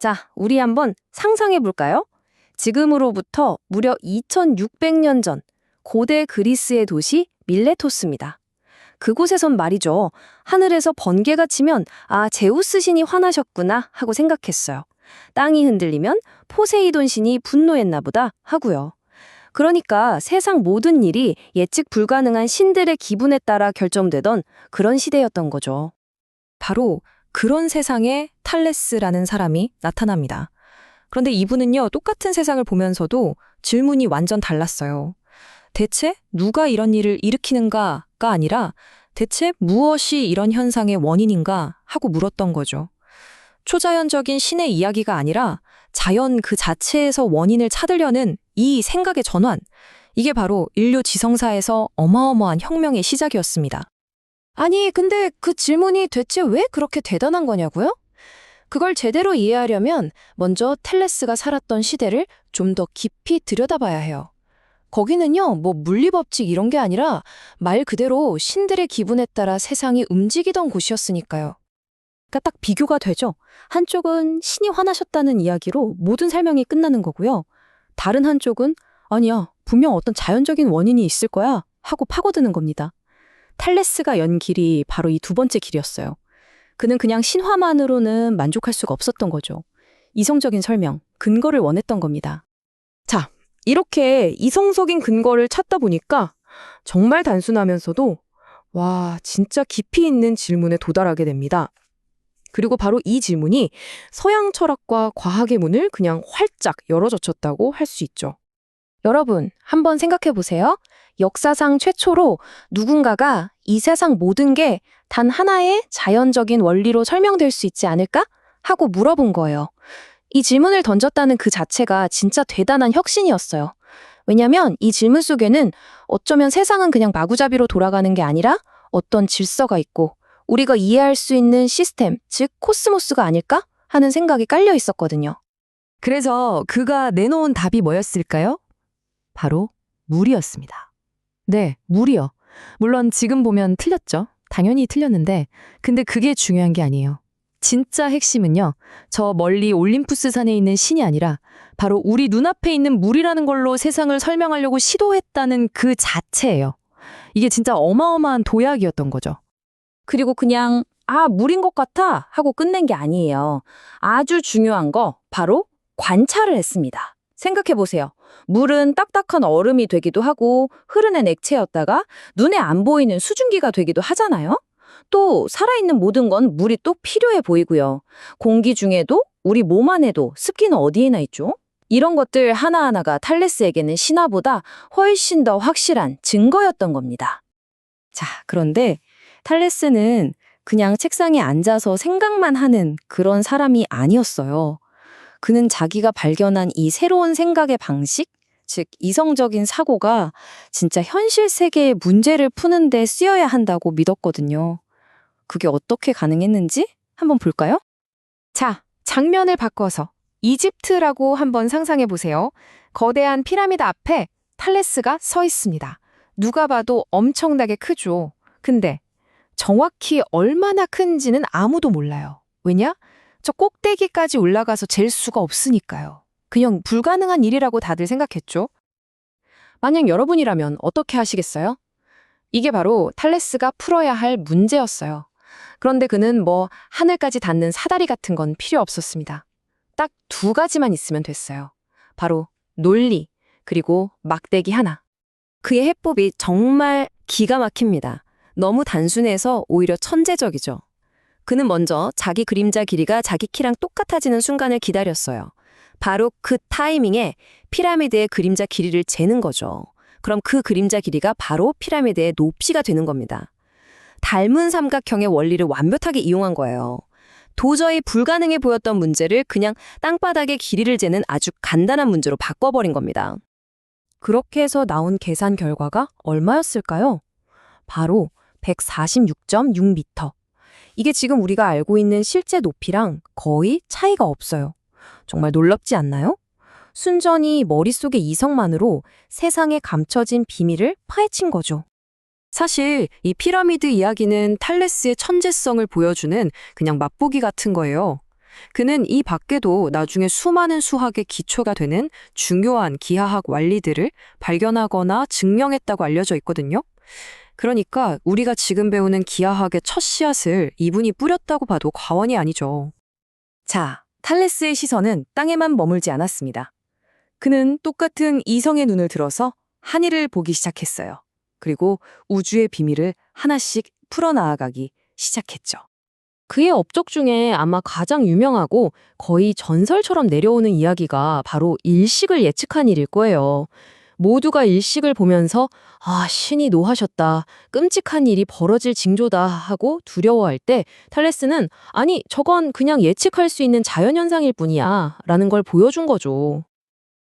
자, 우리 한번 상상해 볼까요? 지금으로부터 무려 2600년 전 고대 그리스의 도시 밀레토스입니다. 그곳에선 말이죠. 하늘에서 번개가 치면 아, 제우스 신이 화나셨구나 하고 생각했어요. 땅이 흔들리면 포세이돈 신이 분노했나 보다 하고요. 그러니까 세상 모든 일이 예측 불가능한 신들의 기분에 따라 결정되던 그런 시대였던 거죠. 바로 그런 세상에 탈레스라는 사람이 나타납니다. 그런데 이분은요, 똑같은 세상을 보면서도 질문이 완전 달랐어요. 대체 누가 이런 일을 일으키는가가 아니라 대체 무엇이 이런 현상의 원인인가 하고 물었던 거죠. 초자연적인 신의 이야기가 아니라 자연 그 자체에서 원인을 찾으려는 이 생각의 전환, 이게 바로 인류 지성사에서 어마어마한 혁명의 시작이었습니다. 아니, 근데 그 질문이 대체 왜 그렇게 대단한 거냐고요? 그걸 제대로 이해하려면 먼저 텔레스가 살았던 시대를 좀 더 깊이 들여다봐야 해요. 거기는요, 뭐 물리법칙 이런 게 아니라 말 그대로 신들의 기분에 따라 세상이 움직이던 곳이었으니까요. 그러니까 딱 비교가 되죠. 한쪽은 신이 화나셨다는 이야기로 모든 설명이 끝나는 거고요. 다른 한쪽은 아니야, 분명 어떤 자연적인 원인이 있을 거야 하고 파고드는 겁니다. 탈레스가 연 길이 바로 이 두 번째 길이었어요. 그는 그냥 신화만으로는 만족할 수가 없었던 거죠. 이성적인 설명, 근거를 원했던 겁니다. 자, 이렇게 이성적인 근거를 찾다 보니까 정말 단순하면서도 와, 진짜 깊이 있는 질문에 도달하게 됩니다. 그리고 바로 이 질문이 서양 철학과 과학의 문을 그냥 활짝 열어젖혔다고 할 수 있죠. 여러분, 한번 생각해 보세요. 역사상 최초로 누군가가 이 세상 모든 게 단 하나의 자연적인 원리로 설명될 수 있지 않을까? 하고 물어본 거예요. 이 질문을 던졌다는 그 자체가 진짜 대단한 혁신이었어요. 왜냐면 이 질문 속에는 어쩌면 세상은 그냥 마구잡이로 돌아가는 게 아니라 어떤 질서가 있고 우리가 이해할 수 있는 시스템, 즉 코스모스가 아닐까? 하는 생각이 깔려 있었거든요. 그래서 그가 내놓은 답이 뭐였을까요? 바로 물이었습니다. 네, 물이요. 물론 지금 보면 틀렸죠. 당연히 틀렸는데, 근데 그게 중요한 게 아니에요. 진짜 핵심은요, 저 멀리 올림푸스 산에 있는 신이 아니라 바로 우리 눈앞에 있는 물이라는 걸로 세상을 설명하려고 시도했다는 그 자체예요. 이게 진짜 어마어마한 도약이었던 거죠. 그리고 그냥 아, 물인 것 같아 하고 끝낸 게 아니에요. 아주 중요한 거 바로 관찰을 했습니다. 생각해 보세요. 물은 딱딱한 얼음이 되기도 하고 흐르는 액체였다가 눈에 안 보이는 수증기가 되기도 하잖아요. 또 살아있는 모든 건 물이 또 필요해 보이고요. 공기 중에도 우리 몸 안에도 습기는 어디에나 있죠? 이런 것들 하나하나가 탈레스에게는 신화보다 훨씬 더 확실한 증거였던 겁니다. 자, 그런데 탈레스는 그냥 책상에 앉아서 생각만 하는 그런 사람이 아니었어요. 그는 자기가 발견한 이 새로운 생각의 방식, 즉 이성적인 사고가 진짜 현실 세계의 문제를 푸는 데 쓰여야 한다고 믿었거든요. 그게 어떻게 가능했는지 한번 볼까요? 자, 장면을 바꿔서 이집트라고 한번 상상해 보세요. 거대한 피라미드 앞에 탈레스가 서 있습니다. 누가 봐도 엄청나게 크죠. 근데 정확히 얼마나 큰지는 아무도 몰라요. 왜냐? 저 꼭대기까지 올라가서 잴 수가 없으니까요. 그냥 불가능한 일이라고 다들 생각했죠. 만약 여러분이라면 어떻게 하시겠어요? 이게 바로 탈레스가 풀어야 할 문제였어요. 그런데 그는 뭐 하늘까지 닿는 사다리 같은 건 필요 없었습니다. 딱 두 가지만 있으면 됐어요. 바로 논리, 그리고 막대기 하나. 그의 해법이 정말 기가 막힙니다. 너무 단순해서 오히려 천재적이죠. 그는 먼저 자기 그림자 길이가 자기 키랑 똑같아지는 순간을 기다렸어요. 바로 그 타이밍에 피라미드의 그림자 길이를 재는 거죠. 그럼 그 그림자 길이가 바로 피라미드의 높이가 되는 겁니다. 닮은 삼각형의 원리를 완벽하게 이용한 거예요. 도저히 불가능해 보였던 문제를 그냥 땅바닥의 길이를 재는 아주 간단한 문제로 바꿔버린 겁니다. 그렇게 해서 나온 계산 결과가 얼마였을까요? 바로 146.6m. 이게 지금 우리가 알고 있는 실제 높이랑 거의 차이가 없어요. 정말 놀랍지 않나요? 순전히 머릿속의 이성만으로 세상에 감춰진 비밀을 파헤친 거죠. 사실 이 피라미드 이야기는 탈레스의 천재성을 보여주는 그냥 맛보기 같은 거예요. 그는 이 밖에도 나중에 수많은 수학의 기초가 되는 중요한 기하학 원리들을 발견하거나 증명했다고 알려져 있거든요. 그러니까 우리가 지금 배우는 기하학의 첫 씨앗을 이분이 뿌렸다고 봐도 과언이 아니죠. 자, 탈레스의 시선은 땅에만 머물지 않았습니다. 그는 똑같은 이성의 눈을 들어서 하늘을 보기 시작했어요. 그리고 우주의 비밀을 하나씩 풀어나가기 시작했죠. 그의 업적 중에 아마 가장 유명하고 거의 전설처럼 내려오는 이야기가 바로 일식을 예측한 일일 거예요. 모두가 일식을 보면서 아, 신이 노하셨다. 끔찍한 일이 벌어질 징조다 하고 두려워할 때 탈레스는 아니, 저건 그냥 예측할 수 있는 자연현상일 뿐이야 라는 걸 보여준 거죠.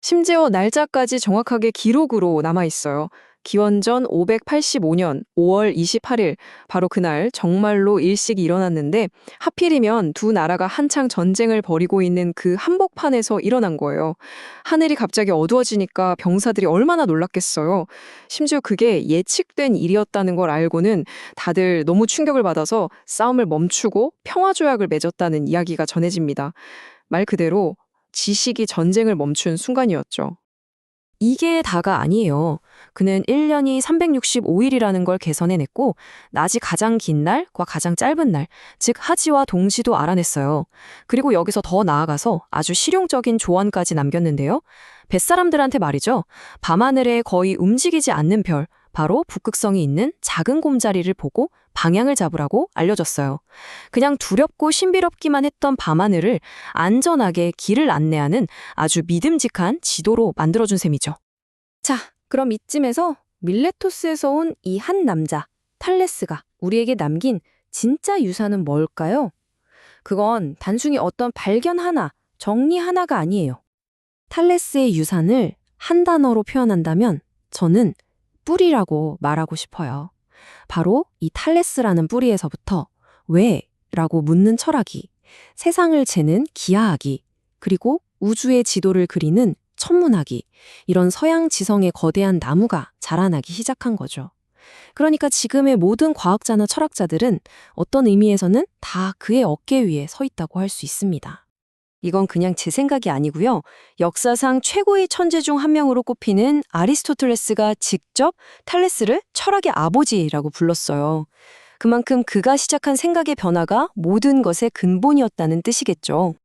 심지어 날짜까지 정확하게 기록으로 남아있어요. 기원전 585년 5월 28일, 바로 그날 정말로 일식이 일어났는데 하필이면 두 나라가 한창 전쟁을 벌이고 있는 그 한복판에서 일어난 거예요. 하늘이 갑자기 어두워지니까 병사들이 얼마나 놀랐겠어요. 심지어 그게 예측된 일이었다는 걸 알고는 다들 너무 충격을 받아서 싸움을 멈추고 평화조약을 맺었다는 이야기가 전해집니다. 말 그대로 지식이 전쟁을 멈춘 순간이었죠. 이게 다가 아니에요. 그는 1년이 365일이라는 걸 계산해냈고 낮이 가장 긴 날과 가장 짧은 날, 즉 하지와 동지도 알아냈어요. 그리고 여기서 더 나아가서 아주 실용적인 조언까지 남겼는데요. 뱃사람들한테 말이죠. 밤하늘에 거의 움직이지 않는 별, 바로 북극성이 있는 작은 곰자리를 보고 방향을 잡으라고 알려줬어요. 그냥 두렵고 신비롭기만 했던 밤하늘을 안전하게 길을 안내하는 아주 믿음직한 지도로 만들어준 셈이죠. 자, 그럼 이쯤에서 밀레토스에서 온 이 한 남자, 탈레스가 우리에게 남긴 진짜 유산은 뭘까요? 그건 단순히 어떤 발견 하나, 정리 하나가 아니에요. 탈레스의 유산을 한 단어로 표현한다면 저는 뿌리라고 말하고 싶어요. 바로 이 탈레스라는 뿌리에서부터 왜? 라고 묻는 철학이, 세상을 재는 기하학이, 그리고 우주의 지도를 그리는 천문학이, 이런 서양 지성의 거대한 나무가 자라나기 시작한 거죠. 그러니까 지금의 모든 과학자나 철학자들은 어떤 의미에서는 다 그의 어깨 위에 서 있다고 할 수 있습니다. 이건 그냥 제 생각이 아니고요. 역사상 최고의 천재 중 한 명으로 꼽히는 아리스토텔레스가 직접 탈레스를 철학의 아버지라고 불렀어요. 그만큼 그가 시작한 생각의 변화가 모든 것의 근본이었다는 뜻이겠죠.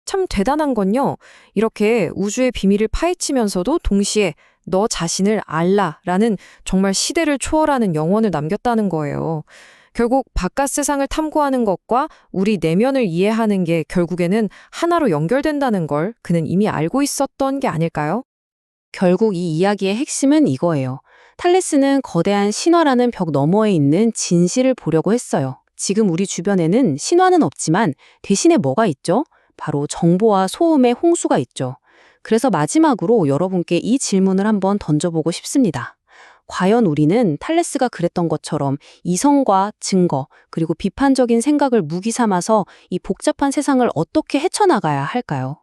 참 대단한 건요. 이렇게 우주의 비밀을 파헤치면서도 동시에 너 자신을 알라라는 정말 시대를 초월하는 영혼을 남겼다는 거예요. 결국 바깥 세상을 탐구하는 것과 우리 내면을 이해하는 게 결국에는 하나로 연결된다는 걸 그는 이미 알고 있었던 게 아닐까요? 결국 이 이야기의 핵심은 이거예요. 탈레스는 거대한 신화라는 벽 너머에 있는 진실을 보려고 했어요. 지금 우리 주변에는 신화는 없지만 대신에 뭐가 있죠? 바로 정보와 소음의 홍수가 있죠. 그래서 마지막으로 여러분께 이 질문을 한번 던져보고 싶습니다. 과연 우리는 탈레스가 그랬던 것처럼 이성과 증거, 그리고 비판적인 생각을 무기 삼아서 이 복잡한 세상을 어떻게 헤쳐나가야 할까요?